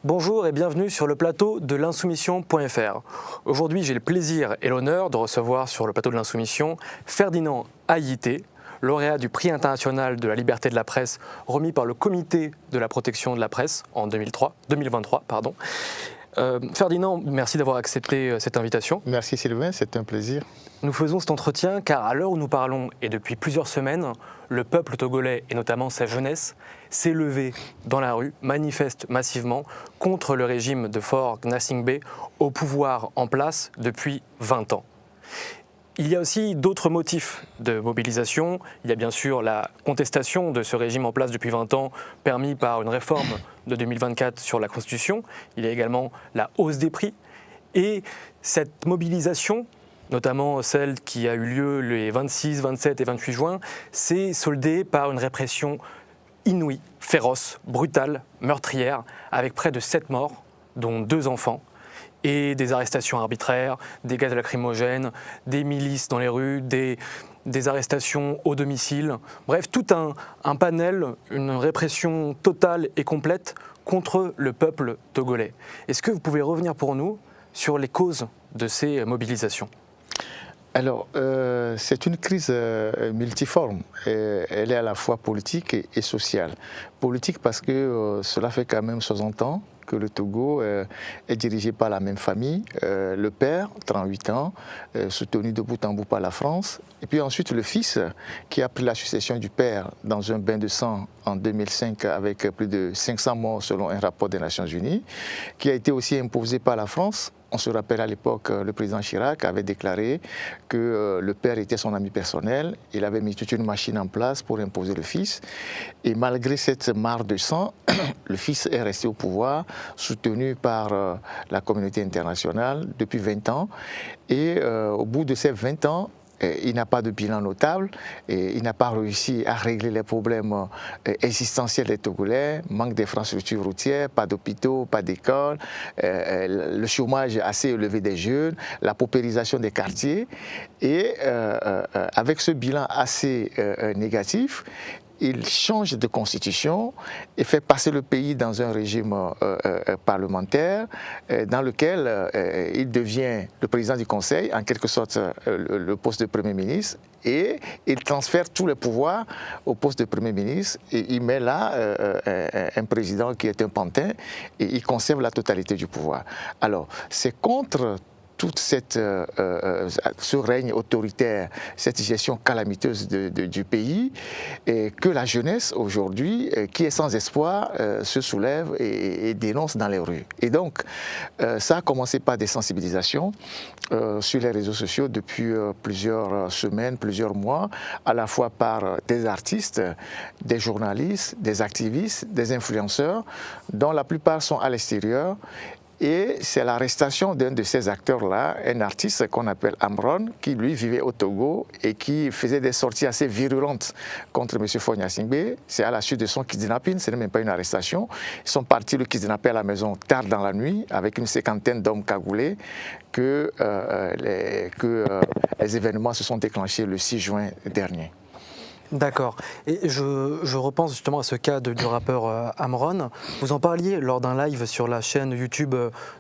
Bonjour et bienvenue sur le plateau de l'insoumission.fr. Aujourd'hui, j'ai le plaisir et l'honneur de recevoir sur le plateau de l'insoumission Ferdinand Ayité, lauréat du prix international de la liberté de la presse remis par le Comité de la protection de la presse en 2023. Ferdinand, merci d'avoir accepté cette invitation. Merci Sylvain, c'est un plaisir. Nous faisons cet entretien car à l'heure où nous parlons et depuis plusieurs semaines, le peuple togolais et notamment sa jeunesse s'est levé dans la rue, manifeste massivement contre le régime de Faure Gnassingbé au pouvoir en place depuis 20 ans. Il y a aussi d'autres motifs de mobilisation. Il y a bien sûr la contestation de ce régime en place depuis 20 ans, permis par une réforme de 2024 sur la Constitution. Il y a également la hausse des prix. Et cette mobilisation, notamment celle qui a eu lieu les 26, 27 et 28 juin, s'est soldée par une répression inouïe, féroce, brutale, meurtrière, avec près de 7 morts, dont 2 enfants, et des arrestations arbitraires, des gaz lacrymogènes, des milices dans les rues, des arrestations au domicile. Bref, tout un panel, une répression totale et complète contre le peuple togolais. Est-ce que vous pouvez revenir pour nous sur les causes de ces mobilisations ? Alors, c'est une crise multiforme. Elle est à la fois politique et sociale. Politique parce que cela fait quand même 60 ans que le Togo est dirigé par la même famille. Le père, 38 ans, soutenu de bout en bout par la France. Et puis ensuite le fils, qui a pris la succession du père dans un bain de sang en 2005 avec plus de 500 morts selon un rapport des Nations Unies, qui a été aussi imposé par la France. On se rappelle à l'époque, le président Chirac avait déclaré que le père était son ami personnel. Il avait mis toute une machine en place pour imposer le fils. Et malgré cette mare de sang, le fils est resté au pouvoir, soutenu par la communauté internationale depuis 20 ans. Et au bout de ces 20 ans, il n'a pas de bilan notable, et il n'a pas réussi à régler les problèmes existentiels des Togolais, manque d'infrastructures routières, pas d'hôpitaux, pas d'écoles, le chômage assez élevé des jeunes, la paupérisation des quartiers. Et avec ce bilan assez négatif, il change de constitution et fait passer le pays dans un régime parlementaire dans lequel il devient le président du Conseil, en quelque sorte le poste de Premier ministre, et il transfère tous les pouvoirs au poste de Premier ministre et il met là un président qui est un pantin et il conserve la totalité du pouvoir. Alors, c'est contre toute ce règne autoritaire, cette gestion calamiteuse du pays, et que la jeunesse aujourd'hui, qui est sans espoir, se soulève et dénonce dans les rues. Et donc, ça a commencé par des sensibilisations sur les réseaux sociaux depuis plusieurs semaines, plusieurs mois, à la fois par des artistes, des journalistes, des activistes, des influenceurs, dont la plupart sont à l'extérieur. Et c'est l'arrestation d'un de ces acteurs-là, un artiste qu'on appelle Amron, qui lui vivait au Togo et qui faisait des sorties assez virulentes contre M. Faure Gnassingbé. C'est à la suite de son kidnapping, ce n'est même pas une arrestation. Ils sont partis le kidnapper à la maison tard dans la nuit avec une cinquantaine d'hommes cagoulés que les événements se sont déclenchés le 6 juin dernier. D'accord. Et je repense justement à ce cas du rappeur Amron. Vous en parliez lors d'un live sur la chaîne YouTube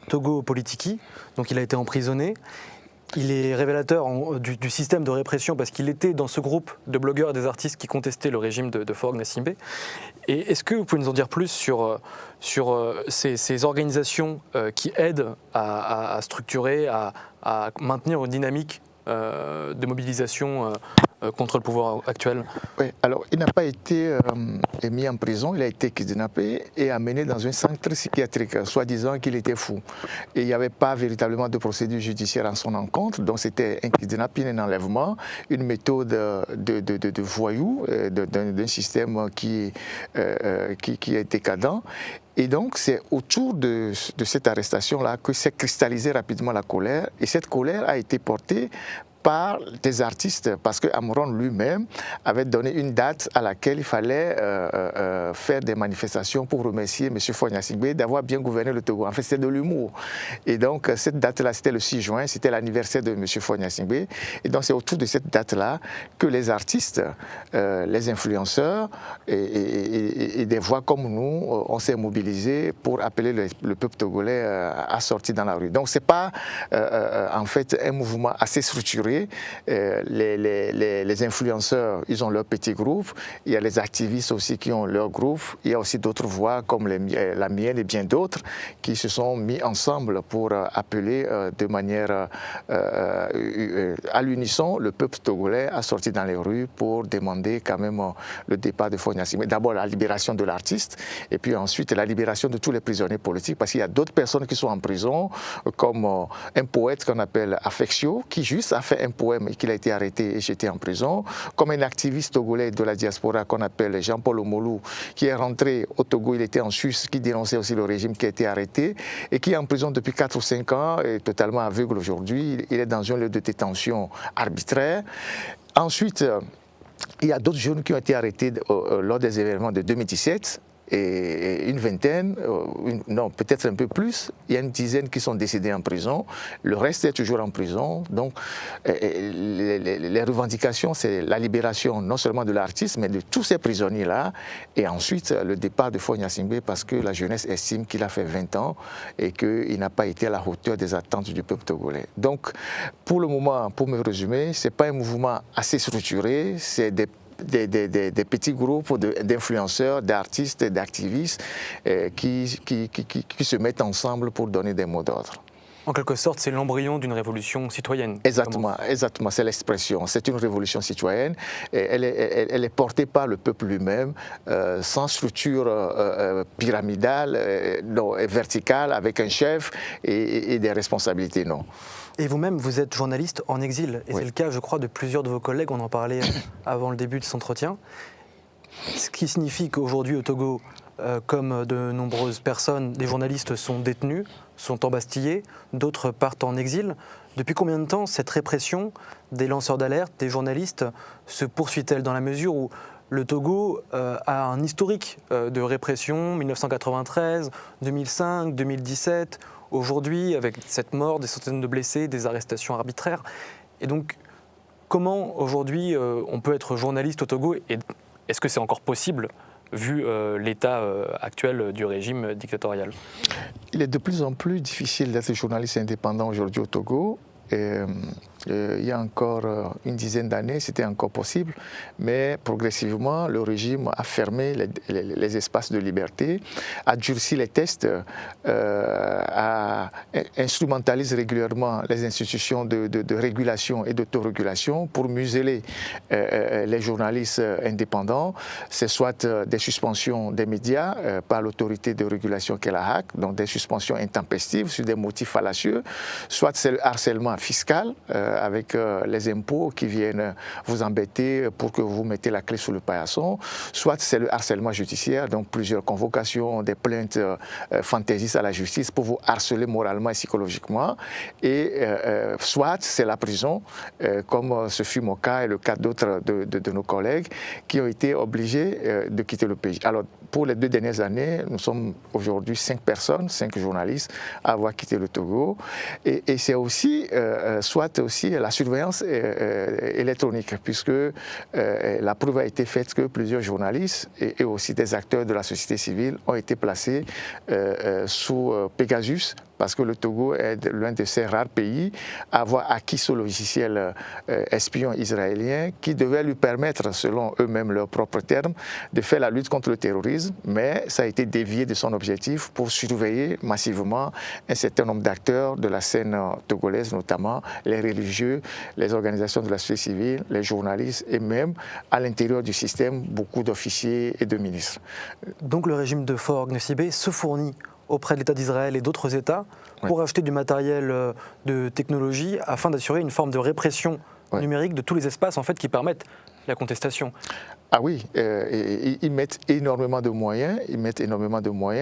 Togo Politiki. Donc il a été emprisonné. Il est révélateur du système de répression parce qu'il était dans ce groupe de blogueurs et des artistes qui contestaient le régime de Faure Gnassingbé. Et est-ce que vous pouvez nous en dire plus sur ces organisations qui aident à structurer, à maintenir une dynamique de mobilisation contre le pouvoir actuel? Oui, alors il n'a pas été mis en prison, il a été kidnappé et amené dans un centre psychiatrique, soi-disant qu'il était fou. Et il n'y avait pas véritablement de procédure judiciaire en son encontre, donc c'était un kidnapping, un enlèvement, une méthode de voyous, d'un système qui est décadent. Et donc, c'est autour de cette arrestation-là que s'est cristallisée rapidement la colère. Et cette colère a été portée par des artistes, parce que Amron lui-même avait donné une date à laquelle il fallait faire des manifestations pour remercier M. Faure Gnassingbé d'avoir bien gouverné le Togo. En fait, c'était de l'humour. Et donc, cette date-là, c'était le 6 juin, c'était l'anniversaire de M. Faure Gnassingbé. Et donc, c'est autour de cette date-là que les artistes, les influenceurs et des voix comme nous, on s'est mobilisés pour appeler le peuple togolais à sortir dans la rue. Donc, ce n'est pas en fait un mouvement assez structuré. Les influenceurs, ils ont leur petit groupe. Il y a les activistes aussi qui ont leur groupe. Il y a aussi d'autres voix comme la mienne et bien d'autres qui se sont mis ensemble pour appeler de manière à l'unisson le peuple togolais à sortir dans les rues pour demander quand même le départ de Faure Gnassingbé. D'abord la libération de l'artiste et puis ensuite la libération de tous les prisonniers politiques parce qu'il y a d'autres personnes qui sont en prison comme un poète qu'on appelle Affectio qui juste a fait un poème et qu'il a été arrêté et jeté en prison, comme un activiste togolais de la diaspora qu'on appelle Jean-Paul Omolou qui est rentré au Togo, il était en Suisse, qui dénonçait aussi le régime, qui a été arrêté et qui est en prison depuis 4 ou 5 ans, est totalement aveugle aujourd'hui. Il est dans un lieu de détention arbitraire. Ensuite, il y a d'autres jeunes qui ont été arrêtés lors des événements de 2017. Et une vingtaine, non, peut-être un peu plus, il y a une dizaine qui sont décédés en prison, le reste est toujours en prison. Donc les revendications, c'est la libération non seulement de l'artiste, mais de tous ces prisonniers-là, et ensuite le départ de Faure Gnassingbé parce que la jeunesse estime qu'il a fait 20 ans et qu'il n'a pas été à la hauteur des attentes du peuple togolais. Donc pour le moment, pour me résumer, ce n'est pas un mouvement assez structuré, c'est des petits groupes d'influenceurs, d'artistes, d'activistes qui se mettent ensemble pour donner des mots d'ordre. En quelque sorte, c'est l'embryon d'une révolution citoyenne. Exactement, exactement, c'est l'expression. C'est une révolution citoyenne. Elle est portée par le peuple lui-même, sans structure pyramidale, verticale, avec un chef et des responsabilités, non. Et vous-même, vous êtes journaliste en exil. Et oui. C'est le cas, je crois, de plusieurs de vos collègues. On en parlait avant le début de cet entretien. Ce qui signifie qu'aujourd'hui, au Togo, comme de nombreuses personnes, des journalistes sont détenus, sont embastillés, d'autres partent en exil. Depuis combien de temps cette répression des lanceurs d'alerte, des journalistes, se poursuit-elle dans la mesure où le Togo a un historique de répression, 1993, 2005, 2017, aujourd'hui avec cette mort, des centaines de blessés, des arrestations arbitraires. Et donc, comment aujourd'hui on peut être journaliste au Togo et est-ce que c'est encore possible vu l'état actuel du régime dictatorial? Il est de plus en plus difficile d'être journaliste indépendant aujourd'hui au Togo. Il y a encore une dizaine d'années, c'était encore possible, mais progressivement, le régime a fermé les espaces de liberté, a durci les tests, instrumentalise régulièrement les institutions de régulation et d'autorégulation pour museler les journalistes indépendants. C'est soit des suspensions des médias par l'autorité de régulation qu'est la HAC, donc des suspensions intempestives sur des motifs fallacieux, soit c'est le harcèlement fiscal avec les impôts qui viennent vous embêter pour que vous mettez la clé sous le paillasson, soit c'est le harcèlement judiciaire, donc plusieurs convocations, des plaintes fantaisistes à la justice pour vous harceler moralement et psychologiquement, et soit c'est la prison, comme ce fut mon cas et le cas d'autres de nos collègues qui ont été obligés de quitter le pays. Alors pour les 2 dernières années, nous sommes aujourd'hui 5 personnes, 5 journalistes à avoir quitté le Togo, et c'est aussi soit aussi la surveillance électronique, puisque la preuve a été faite que plusieurs journalistes et aussi des acteurs de la société civile ont été placés sous Pegasus, parce que le Togo est l'un de ces rares pays à avoir acquis ce logiciel espion israélien qui devait lui permettre, selon eux-mêmes leurs propres termes, de faire la lutte contre le terrorisme, mais ça a été dévié de son objectif pour surveiller massivement un certain nombre d'acteurs de la scène togolaise, notamment les religieux, les organisations de la société civile, les journalistes et même à l'intérieur du système, beaucoup d'officiers et de ministres. Donc le régime de Faure Gnassingbé se fournit auprès de l'État d'Israël et d'autres États pour acheter du matériel de technologie afin d'assurer une forme de répression numérique de tous les espaces en fait, qui permettent la contestation. Ah oui, ils mettent énormément de moyens,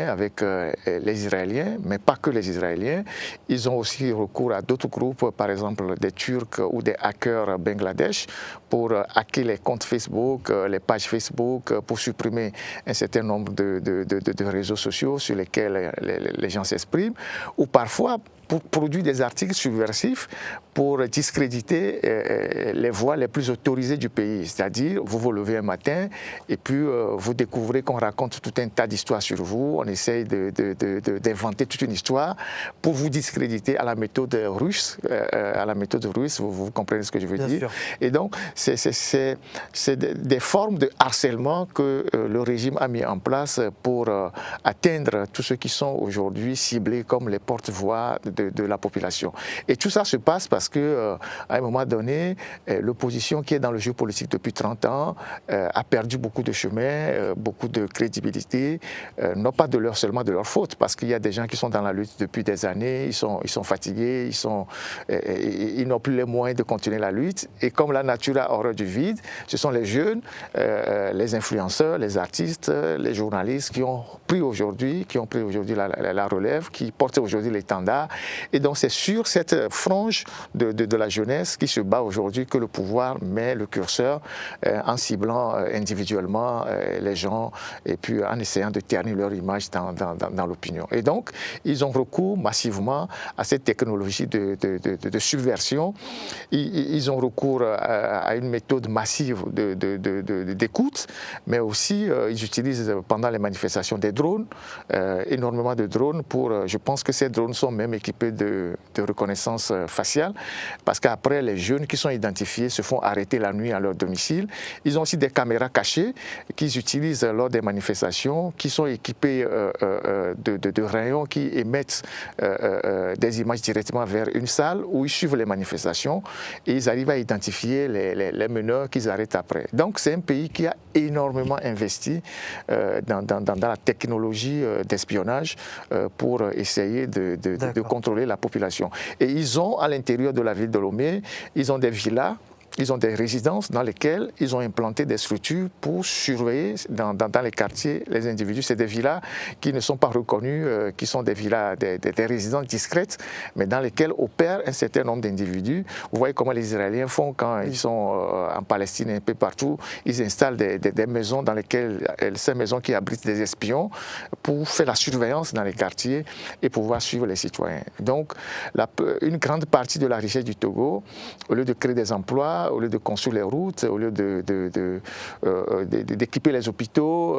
avec les Israéliens, mais pas que les Israéliens. Ils ont aussi recours à d'autres groupes, par exemple des Turcs ou des hackers Bangladesh, pour hacker les comptes Facebook, les pages Facebook, pour supprimer un certain nombre de réseaux sociaux sur lesquels les gens s'expriment, ou parfois pour produire des articles subversifs pour discréditer les voix les plus autorisées du pays. C'est-à-dire, vous vous levez un matin et puis vous découvrez qu'on raconte tout un tas d'histoires sur vous, on essaye d'inventer toute une histoire pour vous discréditer à la méthode russe, vous comprenez ce que je veux dire. Sûr. Et donc, c'est des formes de harcèlement que le régime a mis en place pour atteindre tous ceux qui sont aujourd'hui ciblés comme les porte-voix de la population. Et tout ça se passe parce que, à un moment donné, l'opposition qui est dans le jeu politique depuis 30 ans a perdu beaucoup de chemin, beaucoup de crédibilité, non pas seulement de leur faute, parce qu'il y a des gens qui sont dans la lutte depuis des années, ils sont fatigués, ils n'ont plus les moyens de continuer la lutte. Et comme la nature a horreur du vide, ce sont les jeunes, les influenceurs, les artistes, les journalistes qui ont pris aujourd'hui la relève, qui portent aujourd'hui l'étendard. Et donc c'est sur cette frange de la jeunesse qui se bat aujourd'hui que le pouvoir met le curseur en ciblant individuellement les gens et puis en essayant de ternir leur image dans l'opinion. Et donc ils ont recours massivement à cette technologie de subversion. Ils ont recours à une méthode massive d'écoute, mais aussi ils utilisent pendant les manifestations des drones, énormément de drones je pense que ces drones sont même équipés de reconnaissance faciale, parce qu'après, les jeunes qui sont identifiés se font arrêter la nuit à leur domicile. Ils ont aussi des caméras cachées qu'ils utilisent lors des manifestations, qui sont équipées de rayons qui émettent des images directement vers une salle où ils suivent les manifestations et ils arrivent à identifier les meneurs qu'ils arrêtent après. Donc c'est un pays qui a énormément investi dans la technologie d'espionnage pour essayer de contrôler la population. Et ils ont, à l'intérieur de la ville de Lomé, ils ont des villas, ils ont des résidences dans lesquelles ils ont implanté des structures pour surveiller dans les quartiers les individus. C'est des villas qui ne sont pas reconnues, qui sont des villas, des résidences discrètes, mais dans lesquelles opèrent un certain nombre d'individus. Vous voyez comment les Israéliens font quand ils sont en Palestine et un peu partout. Ils installent des maisons dans lesquelles, ces maisons qui abritent des espions, pour faire la surveillance dans les quartiers et pouvoir suivre les citoyens. Donc, une grande partie de la richesse du Togo, au lieu de créer des emplois, au lieu de construire les routes, au lieu d'équiper les hôpitaux,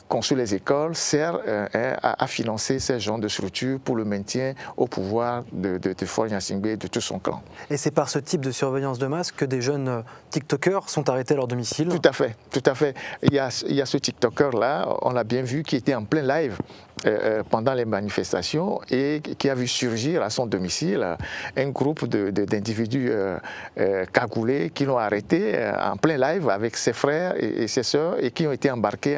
construire les écoles, sert à financer ces genres de structures pour le maintien au pouvoir de Faure Gnassingbé et de tout son clan. Et c'est par ce type de surveillance de masse que des jeunes TikTokers sont arrêtés à leur domicile? Tout à fait, tout à fait. Il y a ce TikToker-là, on l'a bien vu, qui était en plein live pendant les manifestations et qui a vu surgir à son domicile un groupe d'individus cagoulés qui l'ont arrêté en plein live avec ses frères et ses sœurs et qui ont été embarqués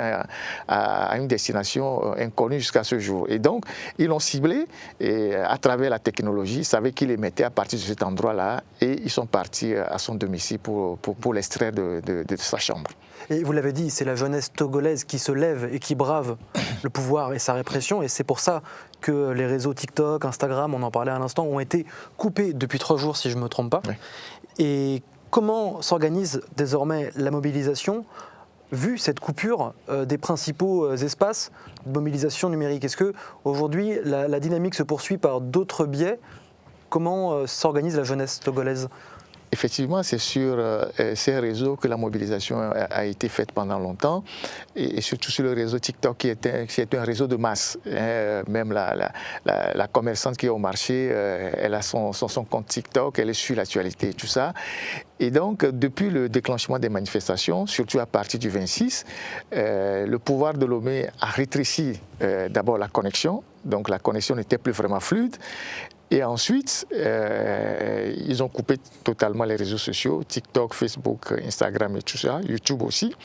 à une destination inconnue jusqu'à ce jour. Et donc, ils l'ont ciblé et à travers la technologie, ils savaient qu'ils les mettaient à partir de cet endroit-là et ils sont partis à son domicile pour l'extraire de sa chambre. Et vous l'avez dit, c'est la jeunesse togolaise qui se lève et qui brave le pouvoir et sa répression, et c'est pour ça que les réseaux TikTok, Instagram, on en parlait à l'instant, ont été coupés depuis 3 jours, si je ne me trompe pas. Oui. Et comment s'organise désormais la mobilisation, vu cette coupure des principaux espaces de mobilisation numérique? Est-ce qu'aujourd'hui, la dynamique se poursuit par d'autres biais? Comment s'organise la jeunesse togolaise? Effectivement, c'est sur ces réseaux que la mobilisation a été faite pendant longtemps, et surtout sur le réseau TikTok qui est un réseau de masse. Même la commerçante qui est au marché, elle a son compte TikTok, elle est sur l'actualité et tout ça. Et donc, depuis le déclenchement des manifestations, surtout à partir du 26, le pouvoir de Lomé a rétréci d'abord la connexion, donc la connexion n'était plus vraiment fluide. Et ensuite, ils ont coupé totalement les réseaux sociaux, TikTok, Facebook, Instagram et tout ça, YouTube aussi,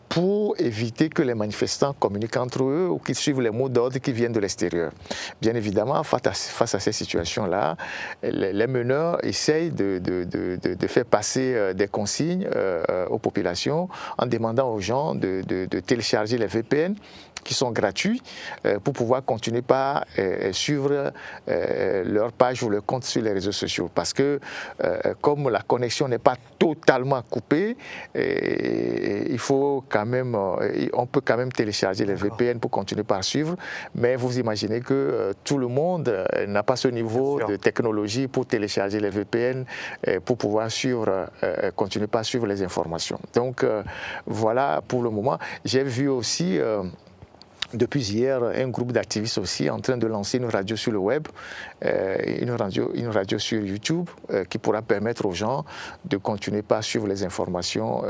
pour éviter que les manifestants communiquent entre eux ou qu'ils suivent les mots d'ordre qui viennent de l'extérieur. Bien évidemment, face à ces situations-là, les meneurs essayent de faire passer des consignes aux populations en demandant aux gens de télécharger les VPN qui sont gratuits pour pouvoir continuer par suivre leur page ou leur compte sur les réseaux sociaux. Parce que comme la connexion n'est pas totalement coupée, il faut quand même, on peut quand même télécharger les VPN pour continuer par suivre, mais vous imaginez que tout le monde n'a pas ce niveau de technologie pour télécharger les VPN pour pouvoir suivre, continuer par suivre les informations. Donc voilà pour le moment. J'ai vu aussi depuis hier, un groupe d'activistes aussi en train de lancer une radio sur le web, une radio sur YouTube qui pourra permettre aux gens de continuer par suivre les informations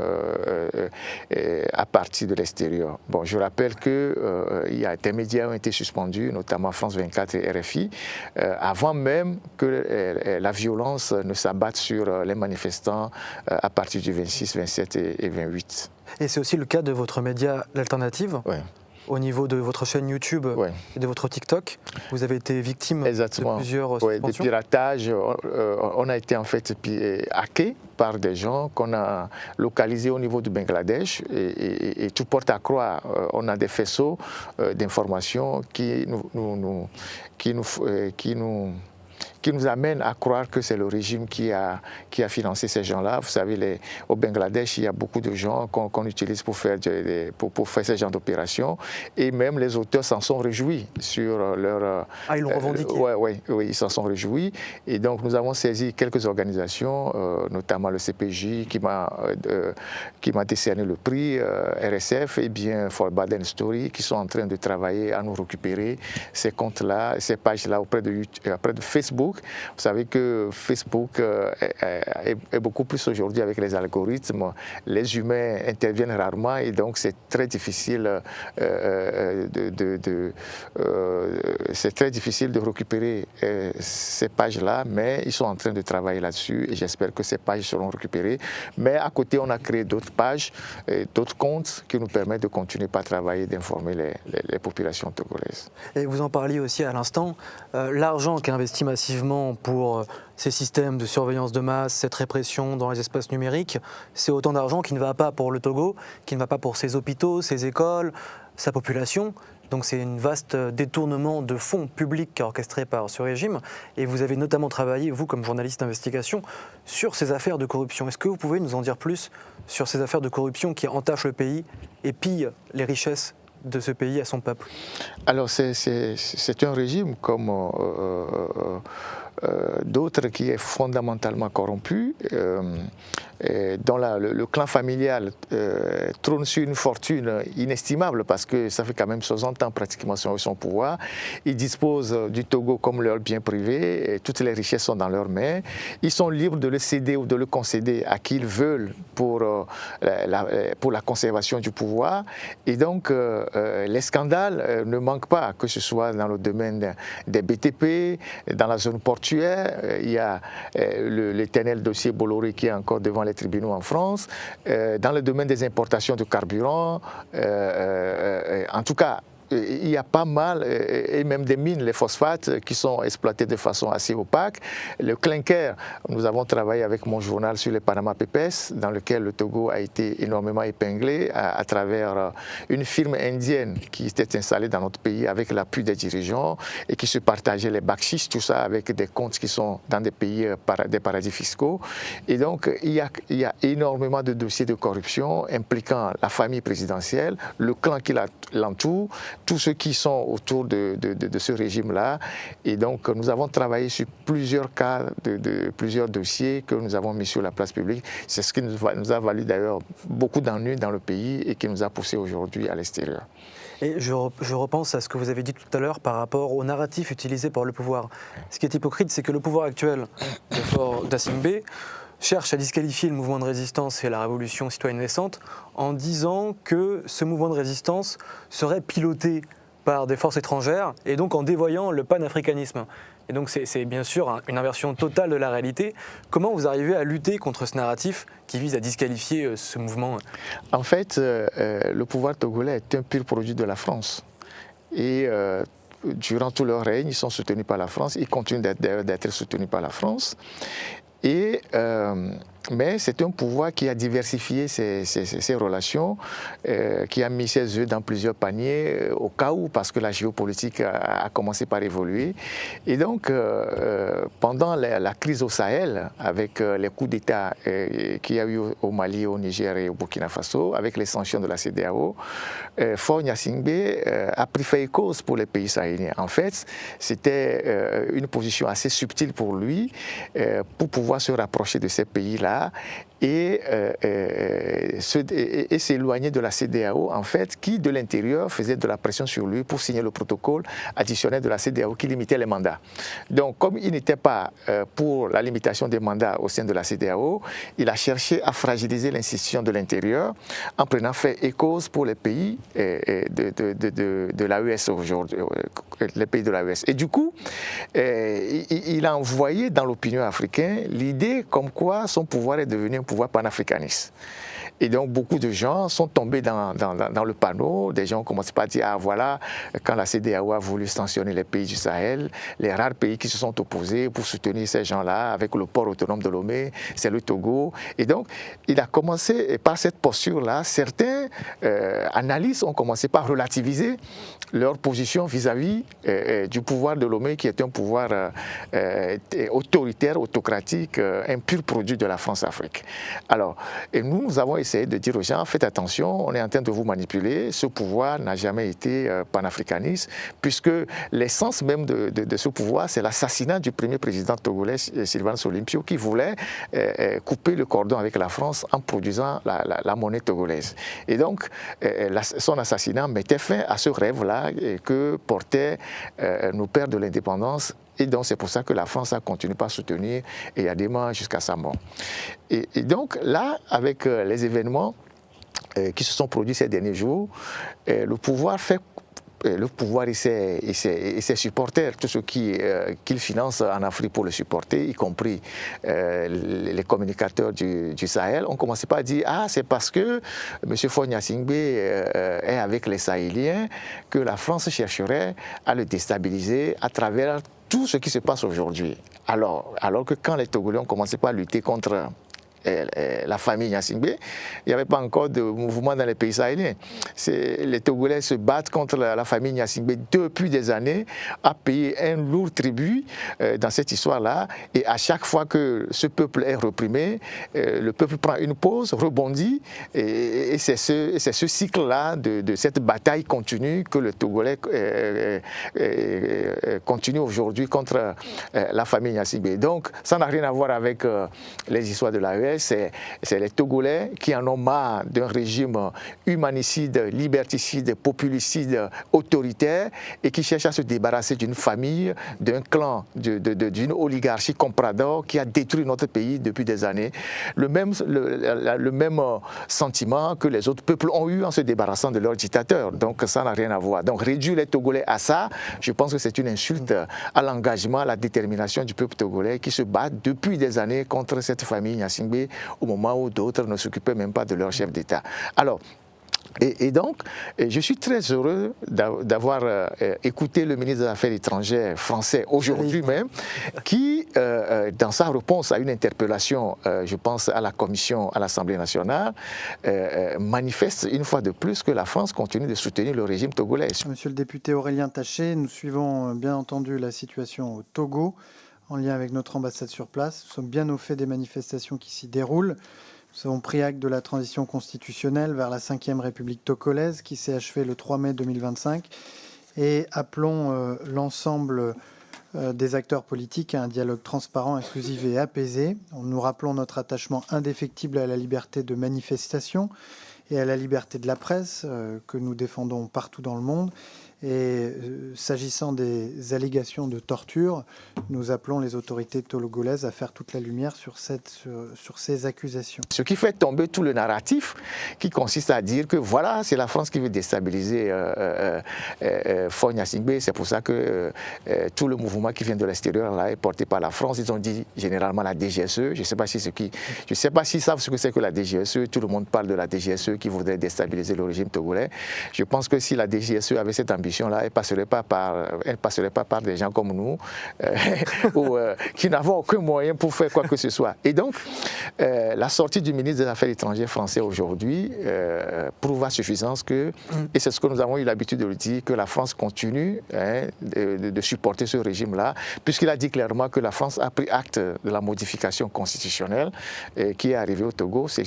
à partir de l'extérieur. Bon, je rappelle que des médias ont été suspendus, notamment France 24 et RFI, avant même que la violence ne s'abatte sur les manifestants à partir du 26, 27 et 28. Et c'est aussi le cas de votre média L'Alternative. Oui. Au niveau de votre chaîne YouTube et de votre TikTok, vous avez été victime de plusieurs suspensions. Des piratages. On a été en fait hackés par des gens qu'on a localisés au niveau du Bangladesh et tout porte à croire. On a des faisceaux d'informations qui nous amène à croire que c'est le régime qui a financé ces gens-là. Vous savez, au Bangladesh, il y a beaucoup de gens qu'on utilise pour faire ce genre d'opérations. Et même les auteurs s'en sont réjouis sur leur... ils l'ont revendiqué. Oui, ils s'en sont réjouis. Et donc, nous avons saisi quelques organisations, notamment le CPJ, qui m'a décerné le prix, RSF, et bien For Bad and Story, qui sont en train de travailler à nous récupérer ces comptes-là, ces pages-là auprès de Facebook. Vous savez que Facebook est beaucoup plus aujourd'hui avec les algorithmes. Les humains interviennent rarement et donc c'est très difficile de récupérer ces pages-là, mais ils sont en train de travailler là-dessus et j'espère que ces pages seront récupérées. Mais à côté, on a créé d'autres pages, d'autres comptes qui nous permettent de continuer par travailler, d'informer les populations togolaises. Et vous en parliez aussi à l'instant, l'argent qui est investi massivement pour ces systèmes de surveillance de masse, cette répression dans les espaces numériques, c'est autant d'argent qui ne va pas pour le Togo, qui ne va pas pour ses hôpitaux, ses écoles, sa population. Donc c'est un vaste détournement de fonds publics orchestré par ce régime. Et vous avez notamment travaillé, vous comme journaliste d'investigation, sur ces affaires de corruption. Est-ce que vous pouvez nous en dire plus sur ces affaires de corruption qui entachent le pays et pillent les richesses de ce pays à son peuple? Alors c'est un régime comme d'autres qui est fondamentalement corrompu, dont le clan familial trône sur une fortune inestimable parce que ça fait quand même 60 ans pratiquement son pouvoir. Ils disposent du Togo comme leur bien privé, et toutes les richesses sont dans leurs mains. Ils sont libres de le céder ou de le concéder à qui ils veulent pour la conservation du pouvoir. Et donc les scandales ne manquent pas, que ce soit dans le domaine des BTP, dans la zone portuaire. Il y a l'éternel dossier Bolloré qui est encore devant les tribunaux en France. Dans le domaine des importations de carburant, en tout cas, il y a pas mal, et même des mines, les phosphates, qui sont exploités de façon assez opaque. Le clinker, nous avons travaillé avec mon journal sur les Panama Papers, dans lequel le Togo a été énormément épinglé à travers une firme indienne qui était installée dans notre pays avec l'appui des dirigeants et qui se partageait les bakchis, tout ça avec des comptes qui sont dans des pays, des paradis fiscaux. Et donc, il y a énormément de dossiers de corruption impliquant la famille présidentielle, le clan qui l'entoure, tous ceux qui sont autour de ce régime-là. Et donc, nous avons travaillé sur plusieurs cas, plusieurs dossiers que nous avons mis sur la place publique. C'est ce qui nous a valu d'ailleurs beaucoup d'ennuis dans le pays et qui nous a poussé aujourd'hui à l'extérieur. Et je repense à ce que vous avez dit tout à l'heure par rapport au narratif utilisé par le pouvoir. Ce qui est hypocrite, c'est que le pouvoir actuel de Faure Gnassingbé cherche à disqualifier le mouvement de résistance et la révolution citoyenne naissante en disant que ce mouvement de résistance serait piloté par des forces étrangères et donc en dévoyant le panafricanisme. Et donc c'est bien sûr une inversion totale de la réalité. Comment vous arrivez à lutter contre ce narratif qui vise à disqualifier ce mouvement? En fait, le pouvoir togolais est un pur produit de la France. Et durant tout leur règne, ils sont soutenus par la France, ils continuent d'être soutenus par la France. Et, mais c'est un pouvoir qui a diversifié ses relations, qui a mis ses œufs dans plusieurs paniers au cas où, parce que la géopolitique a commencé par évoluer. Et donc, pendant la crise au Sahel, avec les coups d'État qu'il y a eu au Mali, au Niger et au Burkina Faso, avec les sanctions de la CEDEAO, Faure Gnassingbé a pris fait et cause pour les pays sahéliens. En fait, c'était une position assez subtile pour lui, pour pouvoir se rapprocher de ces pays-là et s'éloigner de la CEDEAO, en fait, qui de l'intérieur faisait de la pression sur lui pour signer le protocole additionnel de la CEDEAO qui limitait les mandats. Donc, comme il n'était pas pour la limitation des mandats au sein de la CEDEAO, il a cherché à fragiliser l'institution de l'intérieur en prenant fait et cause pour les pays de l'AES aujourd'hui, les pays de l'AES. Et du coup, il a envoyé dans l'opinion africaine l'idée comme quoi son pouvoir est devenu un pouvoir panafricaniste. Et donc, beaucoup de gens sont tombés dans le panneau. Des gens ont commencé par dire, ah voilà, quand la CEDEAO a voulu sanctionner les pays du Sahel, les rares pays qui se sont opposés pour soutenir ces gens-là avec le port autonome de Lomé, c'est le Togo. Et donc, il a commencé, par cette posture-là, certains analystes ont commencé par relativiser leur position vis-à-vis du pouvoir de Lomé, qui est un pouvoir autoritaire, autocratique, un pur produit de la France-Afrique. Alors, et nous avons essayé de dire aux gens, faites attention, on est en train de vous manipuler, ce pouvoir n'a jamais été panafricaniste, puisque l'essence même de ce pouvoir, c'est l'assassinat du premier président togolais, Sylvanus Olympio, qui voulait couper le cordon avec la France en produisant la monnaie togolaise. Et donc, son assassinat mettait fin à ce rêve-là que portaient nos pères de l'indépendance. Et donc, c'est pour ça que la France a continué par soutenir Eyadema jusqu'à sa mort. Et donc, là, avec les événements qui se sont produits ces derniers jours, le pouvoir et ses supporters, tous ceux qu'il finance en Afrique pour le supporter, y compris les communicateurs du Sahel, ont commencé par dire « Ah, c'est parce que M. Faure Gnassingbé est avec les Sahéliens que la France chercherait à le déstabiliser à travers tout ce qui se passe aujourd'hui. » Alors que quand les Togolais ont commencé par lutter contre la famille Gnassingbé, il n'y avait pas encore de mouvement dans les pays sahéliens. Les Togolais se battent contre la famille Gnassingbé depuis des années, à payer un lourd tribut dans cette histoire-là. Et à chaque fois que ce peuple est reprimé, le peuple prend une pause, rebondit. Et c'est ce cycle-là de cette bataille continue que le Togolais continue aujourd'hui contre la famille Gnassingbé. Donc, ça n'a rien à voir avec les histoires de l'AES. C'est les Togolais qui en ont marre d'un régime humanicide, liberticide, populicide, autoritaire et qui cherchent à se débarrasser d'une famille, d'un clan, d'une oligarchie comprador qui a détruit notre pays depuis des années. Le même sentiment que les autres peuples ont eu en se débarrassant de leurs dictateurs. Donc ça n'a rien à voir. Donc réduire les Togolais à ça, je pense que c'est une insulte à l'engagement, à la détermination du peuple togolais qui se bat depuis des années contre cette famille Gnassingbé au moment où d'autres ne s'occupaient même pas de leur chef d'État. Alors, et donc, je suis très heureux d'avoir écouté le ministre des Affaires étrangères français aujourd'hui même, qui, dans sa réponse à une interpellation, je pense à la Commission, à l'Assemblée nationale, manifeste une fois de plus que la France continue de soutenir le régime togolais. Monsieur le député Aurélien Taché, nous suivons bien entendu la situation au Togo, en lien avec notre ambassade sur place. Nous sommes bien au fait des manifestations qui s'y déroulent. Nous avons pris acte de la transition constitutionnelle vers la 5e République togolaise qui s'est achevée le 3 mai 2025 et appelons l'ensemble des acteurs politiques à un dialogue transparent, inclusif et apaisé. Nous rappelons notre attachement indéfectible à la liberté de manifestation et à la liberté de la presse que nous défendons partout dans le monde. Et s'agissant des allégations de torture, nous appelons les autorités togolaises à faire toute la lumière sur ces accusations. Ce qui fait tomber tout le narratif qui consiste à dire que voilà, c'est la France qui veut déstabiliser Faure Gnassingbé. C'est pour ça que tout le mouvement qui vient de l'extérieur là est porté par la France. Ils ont dit généralement la DGSE. Je ne sais pas s'ils savent ce que c'est que la DGSE. Tout le monde parle de la DGSE qui voudrait déstabiliser le régime togolais. Je pense que si la DGSE avait cette ambition-là, elle ne passerait pas par des gens comme nous qui n'avons aucun moyen pour faire quoi que ce soit. Et donc, la sortie du ministre des Affaires étrangères français aujourd'hui prouve à suffisance que, et c'est ce que nous avons eu l'habitude de le dire, que la France continue de supporter ce régime-là, puisqu'il a dit clairement que la France a pris acte de la modification constitutionnelle qui est arrivée au Togo, c'est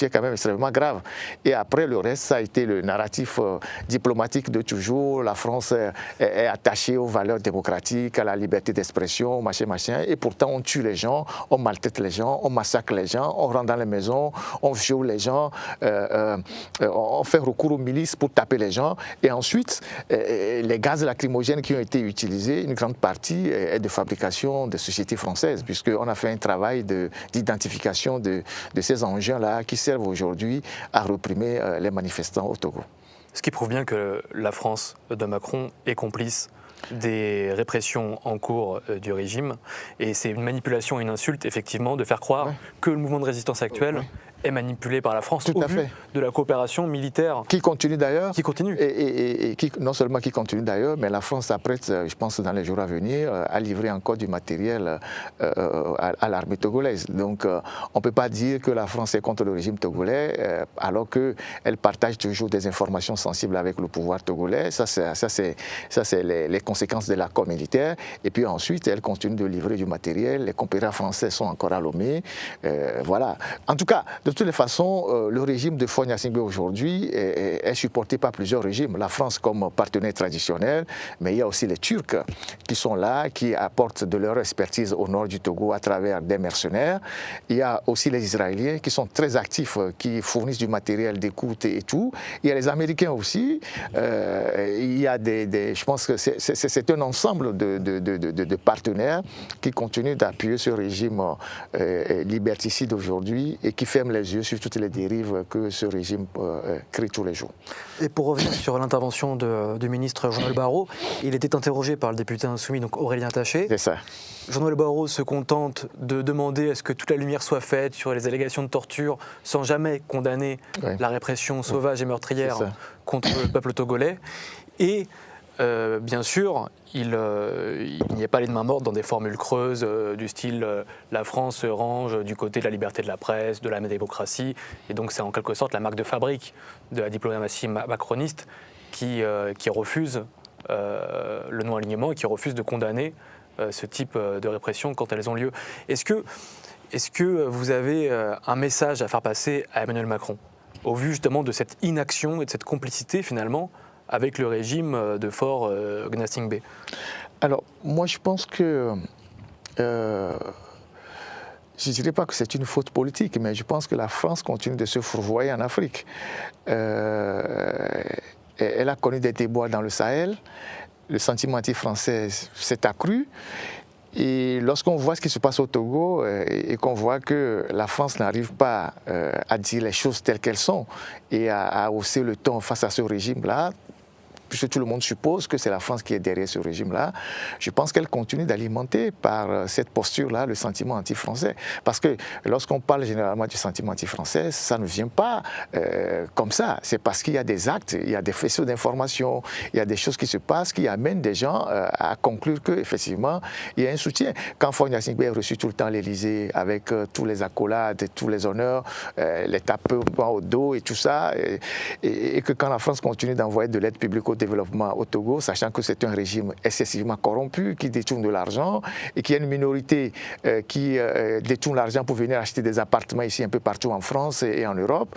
quand même extrêmement grave. Et après, le reste, ça a été le narratif diplomatique de toujours. La France est attachée aux valeurs démocratiques, à la liberté d'expression, machin, et pourtant on tue les gens, on maltraite les gens, on massacre les gens, on rentre dans les maisons, on viole les gens, on fait recours aux milices pour taper les gens, et ensuite les gaz lacrymogènes qui ont été utilisés, une grande partie est de fabrication de sociétés françaises, puisqu'on a fait un travail d'identification de ces engins-là qui servent aujourd'hui à réprimer les manifestants au Togo. Ce qui prouve bien que la France de Macron est complice des répressions en cours du régime. Et c'est une manipulation et une insulte, effectivement, de faire croire que le mouvement de résistance actuel est manipulé par la France au vu de la coopération militaire. Qui continue d'ailleurs. Qui continue. Et qui, non seulement qui continue d'ailleurs, mais la France s'apprête, je pense, dans les jours à venir, à livrer encore du matériel à l'armée togolaise. Donc, on ne peut pas dire que la France est contre le régime togolais, alors qu'elle partage toujours des informations sensibles avec le pouvoir togolais. Ça, c'est les conséquences de l'accord militaire. Et puis ensuite, elle continue de livrer du matériel. Les compères français sont encore à Lomé. Voilà. En tout cas, de toutes les façons, le régime de Faure Gnassingbé aujourd'hui est supporté par plusieurs régimes. La France comme partenaire traditionnel, mais il y a aussi les Turcs qui sont là, qui apportent de leur expertise au nord du Togo à travers des mercenaires. Il y a aussi les Israéliens qui sont très actifs, qui fournissent du matériel d'écoute et tout. Il y a les Américains aussi. Il y a je pense que c'est un ensemble de partenaires qui continuent d'appuyer ce régime liberticide aujourd'hui et qui ferment les yeux sur toutes les dérives que ce régime crée tous les jours. Et pour revenir sur l'intervention du ministre Jean-Noël Barrot, il était interrogé par le député insoumis, donc Aurélien Taché. C'est ça. Jean-Noël Barrot se contente de demander à ce que toute la lumière soit faite sur les allégations de torture sans jamais condamner la répression sauvage et meurtrière contre le peuple togolais. Et bien sûr, il n'y a pas les mains mortes dans des formules creuses du style la France se range du côté de la liberté de la presse, de la démocratie, et donc c'est en quelque sorte la marque de fabrique de la diplomatie macroniste qui refuse le non-alignement et qui refuse de condamner ce type de répression quand elles ont lieu. Est-ce que vous avez un message à faire passer à Emmanuel Macron, au vu justement de cette inaction et de cette complicité finalement avec le régime de Faure Gnassingbé? Alors, moi je pense que, je ne dirais pas que c'est une faute politique, mais je pense que la France continue de se fourvoyer en Afrique. Elle a connu des déboires dans le Sahel, le sentiment anti-français s'est accru. Et lorsqu'on voit ce qui se passe au Togo et qu'on voit que la France n'arrive pas à dire les choses telles qu'elles sont et à hausser le ton face à ce régime-là, puisque tout le monde suppose que c'est la France qui est derrière ce régime-là, je pense qu'elle continue d'alimenter par cette posture-là le sentiment anti-français. Parce que lorsqu'on parle généralement du sentiment anti-français, ça ne vient pas comme ça. C'est parce qu'il y a des actes, il y a des faisceaux d'informations, il y a des choses qui se passent qui amènent des gens à conclure qu'effectivement, il y a un soutien. Quand Faure Gnassingbé est reçu tout le temps à l'Élysée avec tous les accolades, tous les honneurs, les tapements au dos et tout ça, et que quand la France continue d'envoyer de l'aide publique au développement au Togo, sachant que c'est un régime excessivement corrompu, qui détourne de l'argent et qu'il y a une minorité qui détourne l'argent pour venir acheter des appartements ici un peu partout en France et en Europe,